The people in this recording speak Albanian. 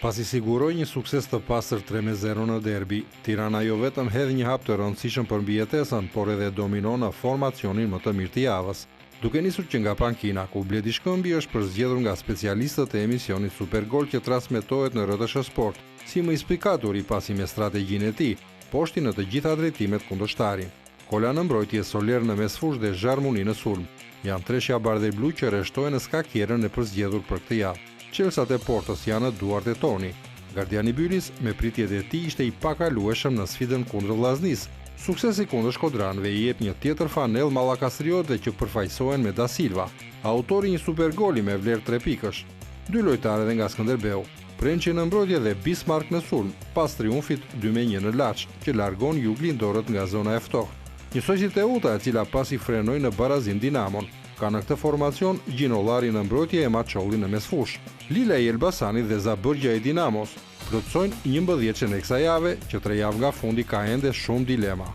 Pasi siguroi një sukses të pastër 3-0 në derbi, Tirana jo vetëm hedh një hap të rëndësishëm për mbijetesën, por edhe dominon në formacionin më të mirë të javës. Duke nisur që nga pankina, ku Bledi Shkëmbi është përzgjedhur nga specialistët e emisionit Supergol që transmetohet në RTS Sport, si më inspikatur i pasi me strategjinë e tij, poshti në të gjitha drejtimet kundërshtarin. Kola në mbrojtje, Soler në mesfush dhe Zharmuni në sulm. Janë treshja bardhë blu që rreshtohen në skakjerën e përzgjedhur për këtë javë. Çelsat e Portos janë në duart e Toni. Gardiani Bylis, me pritjet e tij, ishte i pakalueshëm në sfidën kundër Vllaznisë. Suksesi kundër shkodranëve i jep një tjetër fanell mallakastriotëve që përfaqësohen me Da Silva, autori një supergoli me vlerë 3 pikësh. 2 lojtarë nga Skënderbeu, Prençi në mbrojtje dhe Bismarck në sulm, pas triumfit 2-1 në Laç, që largon juglindorët nga zona e ftohtë. Njësoj si Teuta, e cila pasi frenoi në barazim Dinamon, ka në këtë formacion Gjinollari në mbrojtje e Maçolli në mesfush. Lila i Elbasani dhe Zabërgja e Dinamos plotësojnë 11 në kësaj jave që 3 javë nga fundi ka ende shumë dilema.